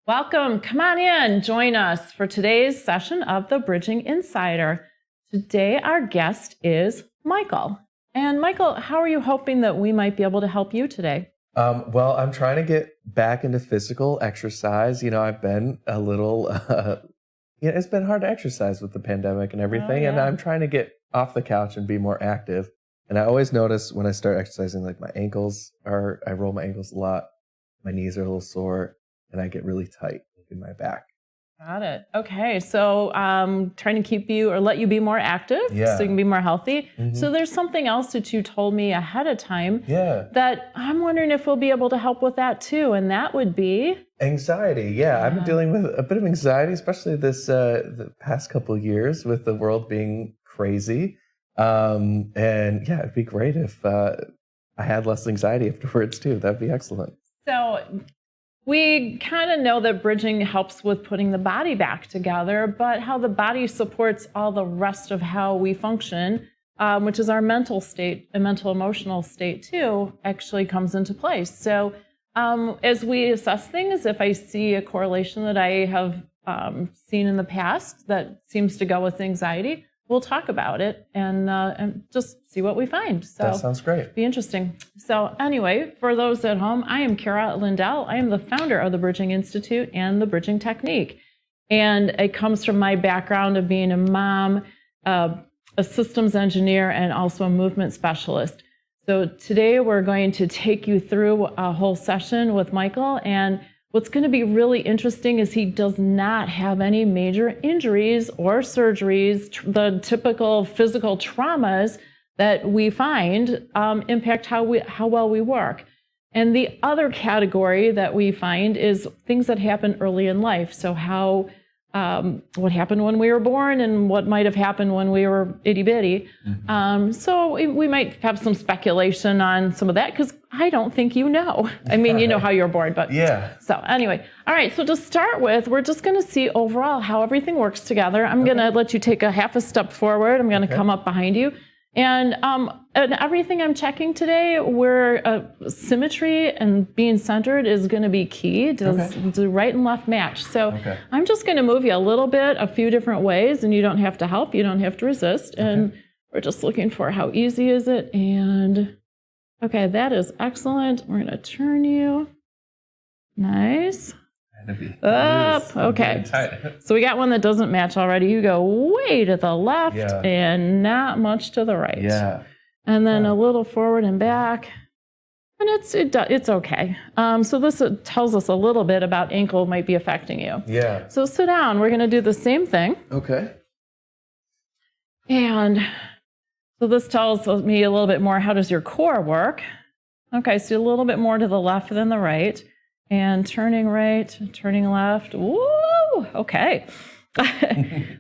Welcome. Come on in. Join us for today's session of the Bridging Insider. Today, our guest is Michael. And Michael, how are you hoping that we might be able to help you today? Well, I'm trying to get back into physical exercise. I've been a little, it's been hard to exercise with the pandemic and everything. And I'm trying to get off the couch and be more active. And I always notice when I start exercising, like I roll my ankles a lot. My knees are a little sore and I get really tight in my back. Got it. Okay. So trying to keep you or let you be more active so you can be more healthy. Mm-hmm. So there's something else that you told me ahead of time that I'm wondering if we'll be able to help with that too. And that would be anxiety. Yeah. I've been dealing with a bit of anxiety, especially the past couple of years with the world being crazy. It'd be great if I had less anxiety afterwards too. That'd be excellent. So we kind of know that bridging helps with putting the body back together, but how the body supports all the rest of how we function, which is our mental state and mental emotional state too, actually comes into place. So as we assess things, if I see a correlation that I have seen in the past that seems to go with anxiety, we'll talk about it and just see what we find. So that sounds great. Be interesting. So anyway, for those at home, I am Cara Lindell. I am the founder of the Bridging Institute and the Bridging Technique. And it comes from my background of being a mom, a systems engineer, and also a movement specialist. So today we're going to take you through a whole session with Michael, and what's going to be really interesting is he does not have any major injuries or surgeries. The typical physical traumas that we find impact how well we work. And the other category that we find is things that happen early in life. So what happened when we were born and what might have happened when we were itty-bitty. Mm-hmm. So we might have some speculation on some of that because I don't think you know. I mean, you know how you're born, but yeah. So anyway, all right. So to start with, we're just going to see overall how everything works together. I'm going to let you take a half a step forward. I'm going to come up behind you. And everything I'm checking today, where symmetry and being centered is going to be key. Does right and left match? So I'm just going to move you a little bit, a few different ways, and you don't have to help. You don't have to resist. And we're just looking for how easy is it. And okay, that is excellent. We're going to turn you. Nice. Up. Okay. So we got one that doesn't match already. You go way to the left and not much to the right. Yeah. And then a little forward and back. And it's okay. So this tells us a little bit about ankle might be affecting you. Yeah. So sit down. We're going to do the same thing. Okay. And so this tells me a little bit more. How does your core work? Okay. So a little bit more to the left than the right. And turning right, turning left. Woo! Okay.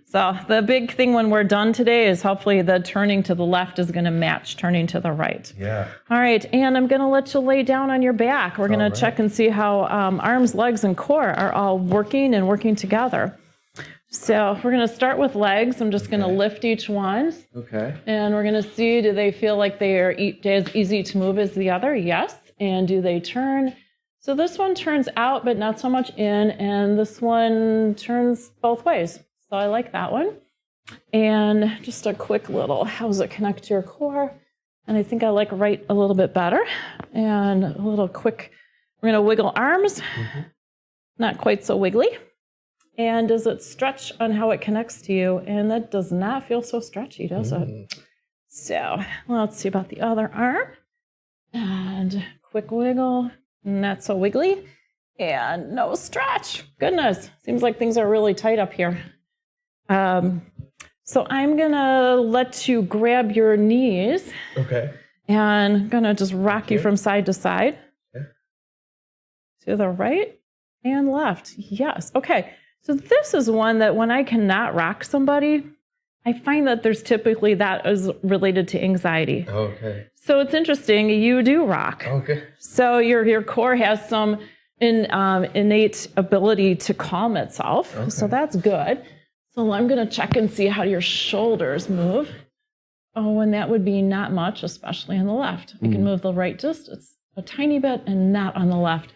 So the big thing when we're done today is hopefully the turning to the left is going to match turning to the right. Yeah. All right. And I'm going to let you lay down on your back. We're going to check and see how arms, legs, and core are all working together. So we're going to start with legs. I'm just going to lift each one. Okay. And we're going to see, do they feel like they are as easy to move as the other? Yes. And do they turn? So this one turns out, but not so much in, and this one turns both ways. So I like that one. And just a quick little, how does it connect to your core? And I think I like right a little bit better. And a little quick, we're going to wiggle arms. Mm-hmm. Not quite so wiggly. And does it stretch on how it connects to you? And that does not feel so stretchy, does it? So let's see about the other arm. And quick wiggle. Not so wiggly, and no stretch. Goodness, seems like things are really tight up here. So I'm gonna let you grab your knees. Okay. And I'm gonna just rock you from side to side. Okay. To the right and left. Yes. Okay. So this is one that when I cannot rock somebody, I find that there's typically that is related to anxiety. Okay. So it's interesting, you do rock. Okay. So your core has some innate ability to calm itself. Okay. So that's good. So I'm going to check and see how your shoulders move. Oh, and that would be not much, especially on the left. I can move the right just a tiny bit and not on the left.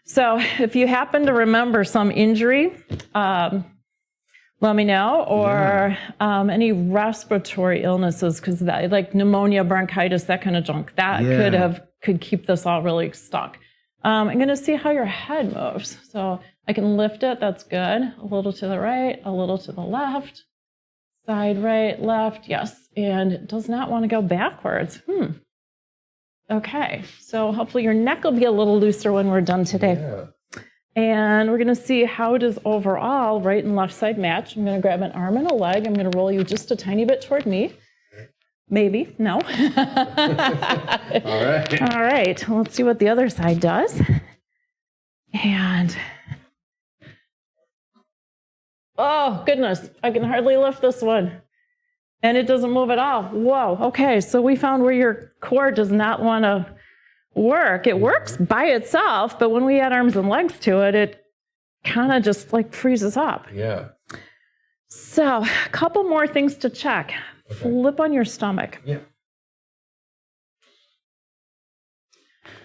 So if you happen to remember some injury, let me know, or any respiratory illnesses, because like pneumonia, bronchitis, that kind of junk, that could keep this all really stuck. I'm going to see how your head moves. So I can lift it. That's good. A little to the right, a little to the left, side right, left. Yes. And it does not want to go backwards. Okay. So hopefully your neck will be a little looser when we're done today. Yeah. And we're going to see how does overall right and left side match. I'm going to grab an arm and a leg. I'm going to roll you just a tiny bit toward me. Maybe. No. All right. All right. Let's see what the other side does. And oh, goodness. I can hardly lift this one. And it doesn't move at all. Whoa. Okay. So we found where your core does not want to work. It works by itself, but when we add arms and legs to it, it kind of just like freezes up. Yeah. So a couple more things to check. Okay. Flip on your stomach. Yeah.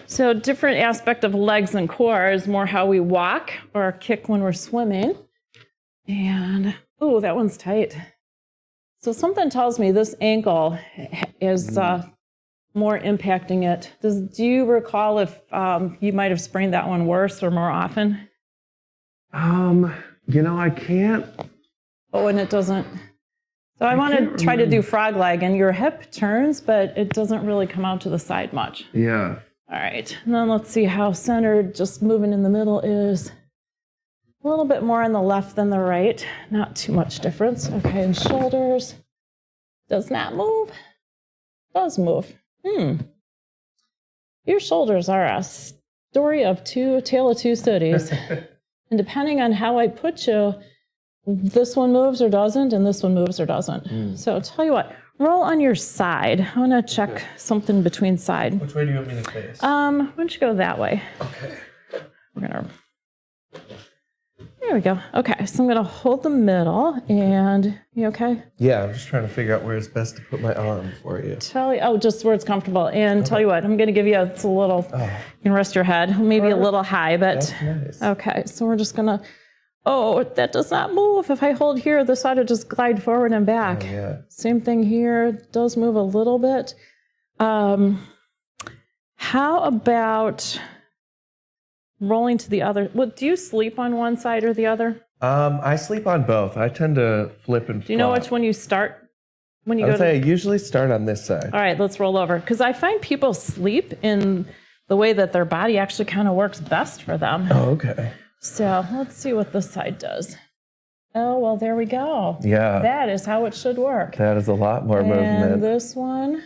So different aspect of legs and core is more how we walk or kick when we're swimming. And, oh, that one's tight. So something tells me this ankle is more impacting it. Do you recall if you might have sprained that one worse or more often? I can't. Oh, and it doesn't. So I want to try to do frog leg, and your hip turns, but it doesn't really come out to the side much. Yeah. All right, and then let's see how centered, just moving in the middle is. A little bit more on the left than the right. Not too much difference. Okay, and shoulders. Does not move. Does move. Your shoulders are a story of tale of two cities. And depending on how I put you, this one moves or doesn't, and this one moves or doesn't. So tell you what, roll on your side. I want to check something between side. Which way do you want me to face? Why don't you go that way? Okay. We're gonna. There we go. Okay, so I'm gonna hold the middle, and you okay? Yeah, I'm just trying to figure out where it's best to put my arm for you. Just where it's comfortable. And tell you what, I'm gonna give you it's a little. You can rest your head, maybe a little high, but that's nice. Okay. So we're just gonna. Oh, that does not move. If I hold here, this ought to just glide forward and back. Oh, yeah. Same thing here. It does move a little bit. How about rolling to the other? Do you sleep on one side or the other? I sleep on both. I tend to flip and flop. Do you know which one you start when you I usually start on this side. All right, let's roll over. Because I find people sleep in the way that their body actually kind of works best for them. Oh, okay. So let's see what this side does. Oh, well, there we go. Yeah. That is how it should work. That is a lot more movement. And this one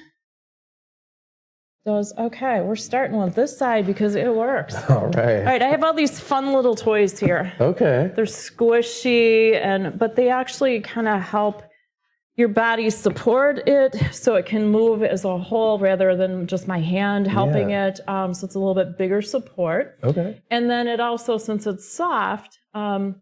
does, okay, we're starting with this side because it works. All right. All right, I have all these fun little toys here. Okay. They're squishy, but they actually kind of help your body support it so it can move as a whole rather than just my hand helping it. So it's a little bit bigger support. Okay. And then it also, since it's soft, can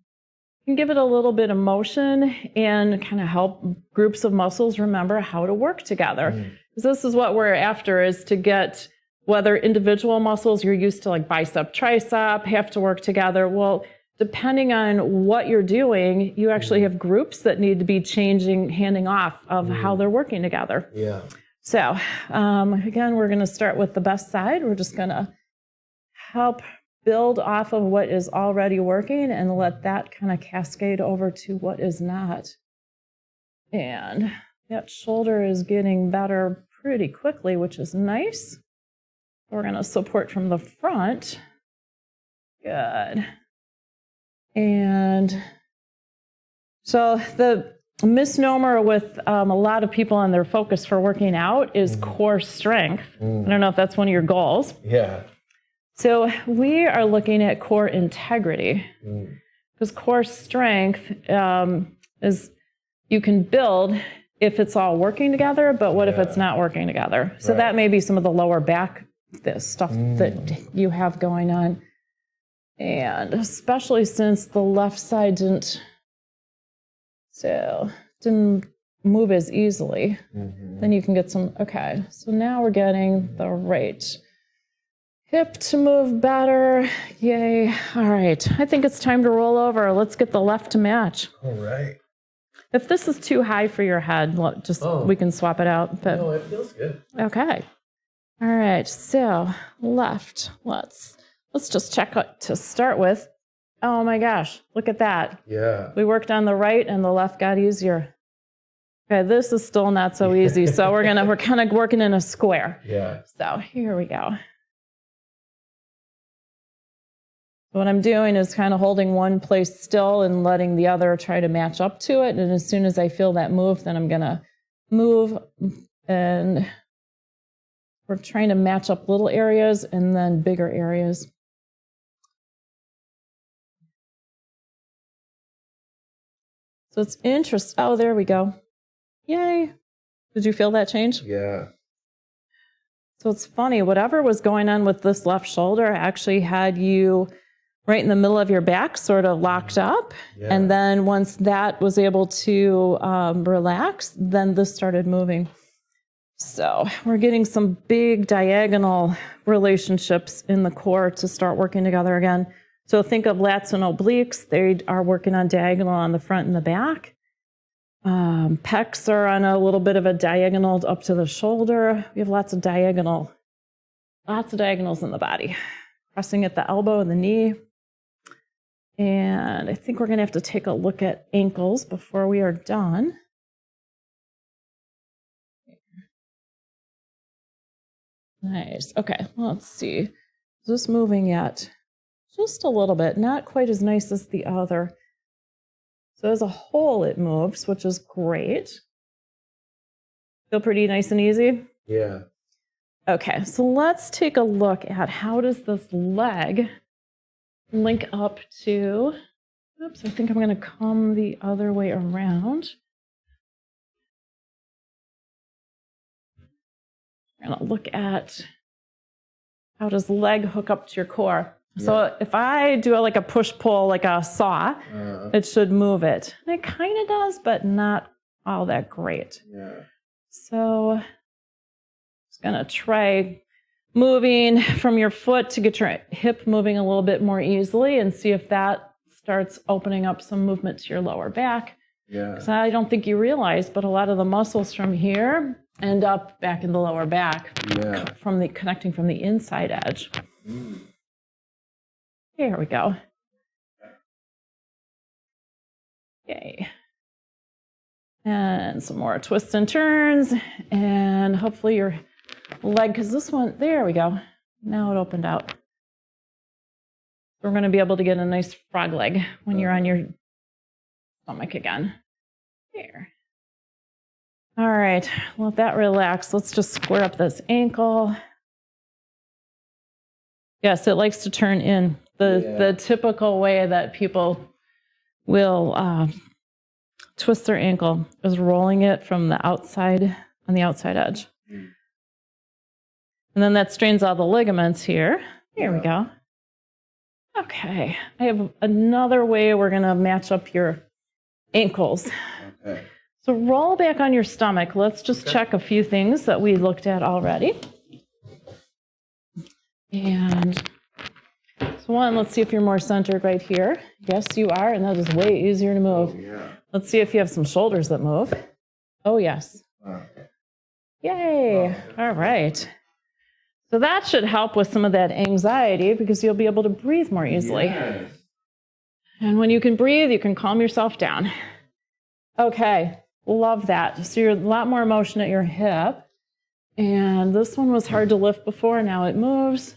give it a little bit of motion and kind of help groups of muscles remember how to work together. Because this is what we're after, is to get whether individual muscles you're used to, like bicep, tricep, have to work together. Well, depending on what you're doing, you actually have groups that need to be handing off of how they're working together. Yeah. So, again, we're going to start with the best side. We're just going to help build off of what is already working and let that kind of cascade over to what is not. And that shoulder is getting better pretty quickly, which is nice. We're going to support from the front. Good. And so the misnomer with a lot of people and their focus for working out is core strength. I don't know if that's one of your goals. Yeah. So we are looking at core integrity, because core strength is you can build if it's all working together, but what if it's not working together? So that may be some of the lower back stuff that you have going on. And especially since the left side didn't move as easily, then you can get some, okay, so now we're getting the right. hip to move better. Yay. All right. I think it's time to roll over. Let's get the left to match. All right. If this is too high for your head, we can swap it out. But, no, it feels good. Okay. All right. So left. Let's just check out to start with. Oh my gosh. Look at that. Yeah. We worked on the right and the left got easier. Okay. This is still not so easy. So we're kind of working in a square. Yeah. So here we go. What I'm doing is kind of holding one place still and letting the other try to match up to it. And as soon as I feel that move, then I'm going to move. And we're trying to match up little areas and then bigger areas. So it's interesting. Oh, there we go. Yay. Did you feel that change? Yeah. So it's funny. Whatever was going on with this left shoulder actually had you right in the middle of your back, sort of locked up. Yeah. And then once that was able to relax, then this started moving. So we're getting some big diagonal relationships in the core to start working together again. So think of lats and obliques. They are working on diagonal on the front and the back. Pecs are on a little bit of a diagonal up to the shoulder. We have lots of diagonals in the body. Pressing at the elbow and the knee. And I think we're going to have to take a look at ankles before we are done. Nice. Okay, let's see. Is this moving yet? Just a little bit. Not quite as nice as the other. So as a whole, it moves, which is great. Feel pretty nice and easy? Yeah. Okay, so let's take a look at how does this leg link up to, oops, I think I'm going to come the other way around. We're going to look at how does leg hook up to your core. Yeah. So if I do like a push-pull, like a saw, it should move it. And it kind of does, but not all that great. Yeah. So I'm just going to try moving from your foot to get your hip moving a little bit more easily and see if that starts opening up some movement to your lower back. Yeah. Because I don't think you realize, but a lot of the muscles from here end up back in the lower back, connecting from the inside edge. Mm. Here we go. Yay. And some more twists and turns, and hopefully your leg, because this one, there we go. Now it opened out. We're going to be able to get a nice frog leg when you're on your stomach again. Here. All right, let that relax. Let's just square up this ankle. Yes, it likes to turn in. The typical way that people will twist their ankle is rolling it from the outside, on the outside edge. Mm. And then that strains all the ligaments here. Here we go. Okay, I have another way we're going to match up your ankles. Okay. So roll back on your stomach. Let's just check a few things that we looked at already. And so one, let's see if you're more centered right here. Yes, you are, and that is way easier to move. Oh, yeah. Let's see if you have some shoulders that move. Oh, yes. Wow. Yay. Wow. All right. So that should help with some of that anxiety because you'll be able to breathe more easily. Yes. And when you can breathe, you can calm yourself down. Okay, love that. So you're a lot more motion at your hip. And this one was hard to lift before. Now it moves.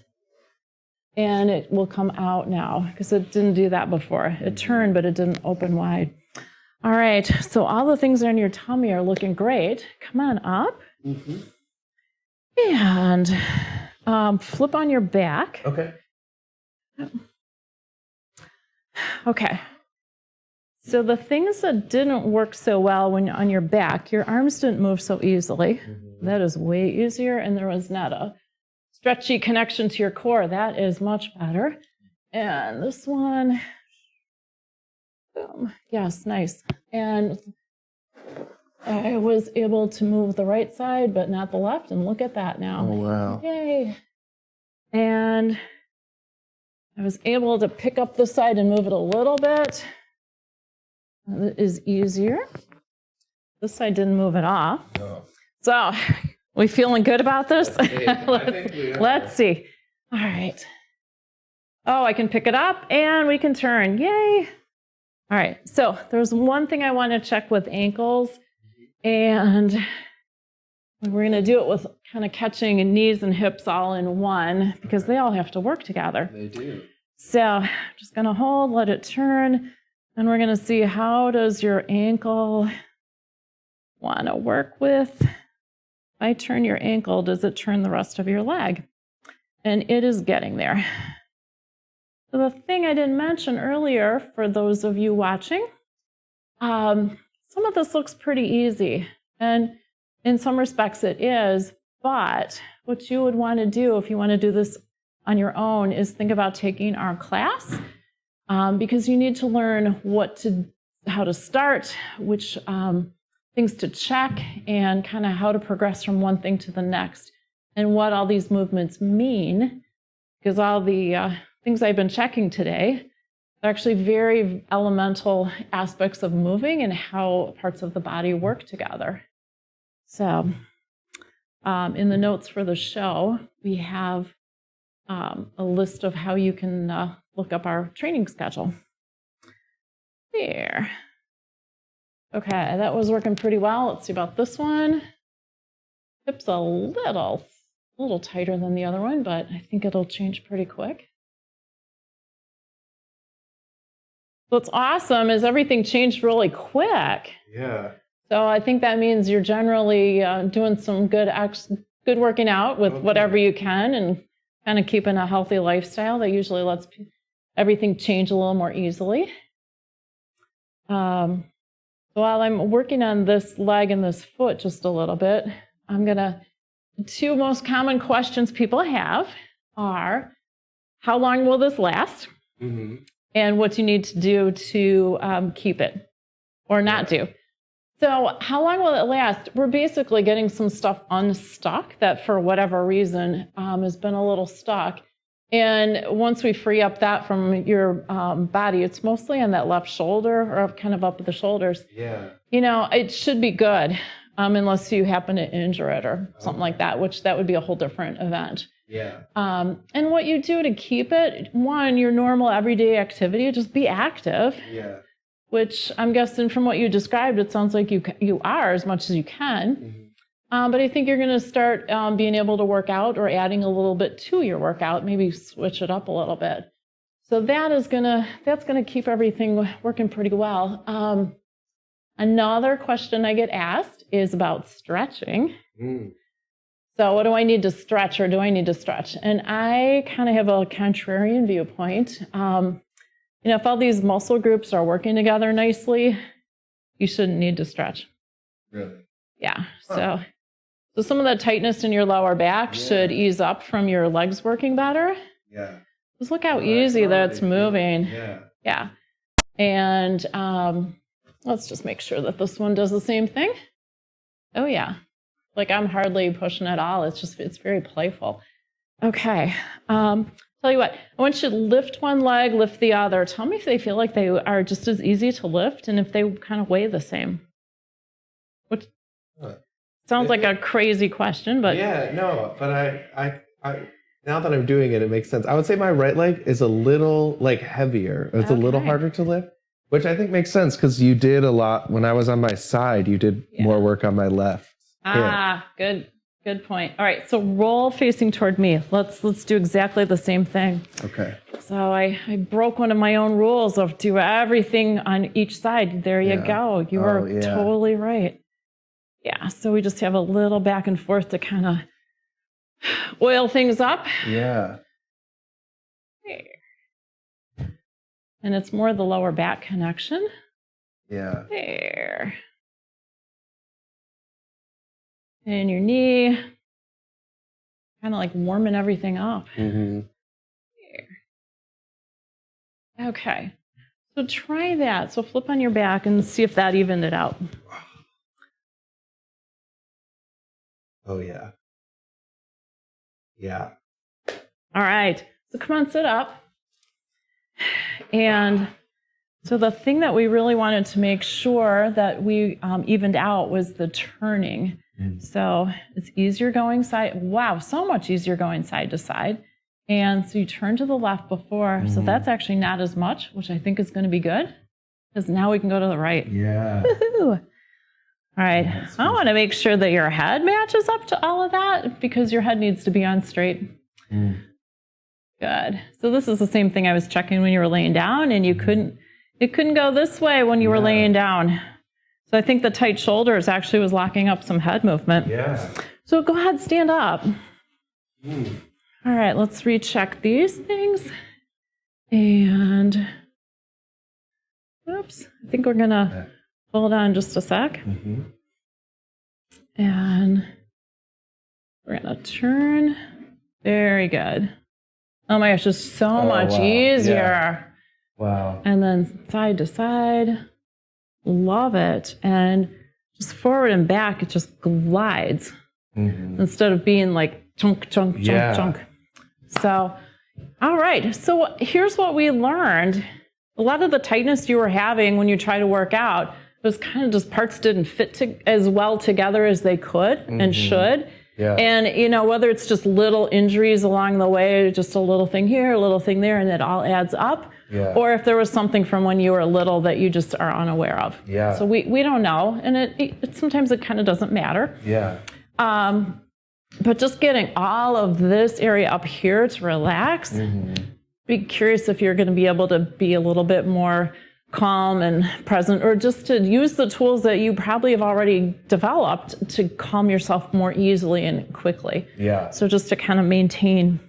And it will come out now because it didn't do that before. It turned, but it didn't open wide. All right, so all the things on your tummy are looking great. Come on up. Mm-hmm. And flip on your back. Okay. Okay. So the things that didn't work so well when on your back, your arms didn't move so easily. Mm-hmm. That is way easier, and there was not a stretchy connection to your core. That is much better. And this one, boom. Yes, nice. And I was able to move the right side, but not the left. And look at that now. Oh, wow. Yay. And I was able to pick up the side and move it a little bit. That is easier. This side didn't move at all. No. So, we feeling good about this? I think we are. Let's see. All right. Oh, I can pick it up and we can turn. Yay. All right. So there's one thing I want to check with ankles, and we're going to do it with kind of catching knees and hips all in one because they all have to work together. They do. So I'm just going to hold, let it turn, and we're going to see how does your ankle want to work with. If I turn your ankle, does it turn the rest of your leg? And it is getting there. So the thing I didn't mention earlier, for those of you watching, some of this looks pretty easy. And in some respects it is, but what you would want to do if you want to do this on your own is think about taking our class, because you need to learn how to start, which things to check, and kind of how to progress from one thing to the next, and what all these movements mean, because all the things I've been checking today are actually very elemental aspects of moving and how parts of the body work together. So in the notes for the show, we have a list of how you can look up our training schedule. There. Okay, that was working pretty well. Let's see about this one. Hip's a little tighter than the other one, but I think it'll change pretty quick. What's awesome is everything changed really quick. Yeah. So I think that means you're generally doing some good working out with whatever you can, and kind of keeping a healthy lifestyle that usually lets everything change a little more easily. While I'm working on this leg and this foot just a little bit, the two most common questions people have are, how long will this last? Mm-hmm. And what you need to do to keep it or not do. So how long will it last? We're basically getting some stuff unstuck that for whatever reason has been a little stuck. And once we free up that from your body, it's mostly on that left shoulder or kind of up the shoulders. Yeah. It should be good unless you happen to injure it or something like that, which that would be a whole different event. Yeah. And what you do to keep it, one, your normal everyday activity, just be active. Yeah. Which I'm guessing from what you described, it sounds like you are as much as you can. Mm-hmm. But I think you're going to start being able to work out or adding a little bit to your workout, maybe switch it up a little bit. So that's gonna keep everything working pretty well. Another question I get asked is about stretching. Mm. So what do I need to stretch, or do I need to stretch? And I kind of have a contrarian viewpoint. If all these muscle groups are working together nicely, you shouldn't need to stretch. Really? Yeah. Huh. So some of the tightness in your lower back should ease up from your legs working better. Yeah. Just look how easy that's moving. Yeah. Yeah. And let's just make sure that this one does the same thing. Oh yeah. Like I'm hardly pushing at all. It's very playful. Okay. Tell you what, I want you to lift one leg, lift the other. Tell me if they feel like they are just as easy to lift and if they kind of weigh the same. Which sounds like a crazy question, but... Yeah, no, but I now that I'm doing it, it makes sense. I would say my right leg is a little heavier. It's a little harder to lift, which I think makes sense because you did a lot. When I was on my side, you did more work on my left. Good point. All right, so roll facing toward me. Let's do exactly the same thing. Okay. So I broke one of my own rules of do everything on each side. There you go. You are totally right. Yeah, so we just have a little back and forth to kind of oil things up. Yeah. There. And it's more the lower back connection. Yeah. There. And your knee, kind of like warming everything up. Mm-hmm. There. Okay. So try that. So flip on your back and see if that evened it out. Oh, yeah. Yeah. All right. So come on, sit up. And so the thing that we really wanted to make sure that we evened out was the turning. So it's easier going side. Wow, so much easier going side to side. And so you turn to the left before. So that's actually not as much, which I think is going to be good. Because now we can go to the right. Yeah. Woo-hoo. All right. I want to make sure that your head matches up to all of that because your head needs to be on straight. Good. So this is the same thing I was checking when you were laying down, and it couldn't go this way when you were laying down. So I think the tight shoulders actually was locking up some head movement. Yeah. So go ahead, stand up. All right, let's recheck these things. And, oops, I think we're going to hold on just a sec. And we're going to turn. Very good. Oh my gosh, it's so much easier. Yeah. Wow. And then side to side. Love it. And just forward and back, it just glides instead of being like chunk, chunk, chunk, chunk. So, all right. So here's what we learned. A lot of the tightness you were having when you try to work out was kind of just parts didn't fit as well together as they could and should. Yeah. And, you know, whether it's just little injuries along the way, just a little thing here, a little thing there, and it all adds up. Yeah. Or if there was something from when you were little that you just are unaware of. Yeah. So we don't know. And it sometimes it kind of doesn't matter. Yeah. But just getting all of this area up here to relax, be curious if you're going to be able to be a little bit more calm and present, or just to use the tools that you probably have already developed to calm yourself more easily and quickly. Yeah. So just to kind of maintain.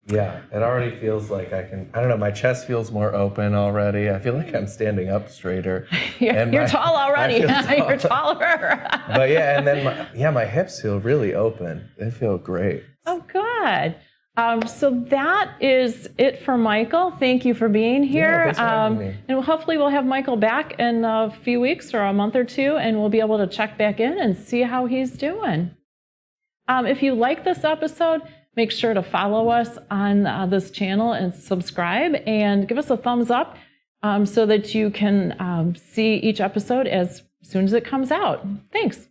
Yeah, it already feels like I don't know, my chest feels more open already. I feel like I'm standing up straighter. You're tall already. You're taller. But yeah, and then my hips feel really open. They feel great. Oh, good. So that is it for Michael. Thank you for being here. Yeah, thanks for having me. And hopefully we'll have Michael back in a few weeks or a month or two, and we'll be able to check back in and see how he's doing. If you like this episode, make sure to follow us on this channel and subscribe and give us a thumbs up so that you can see each episode as soon as it comes out. Thanks.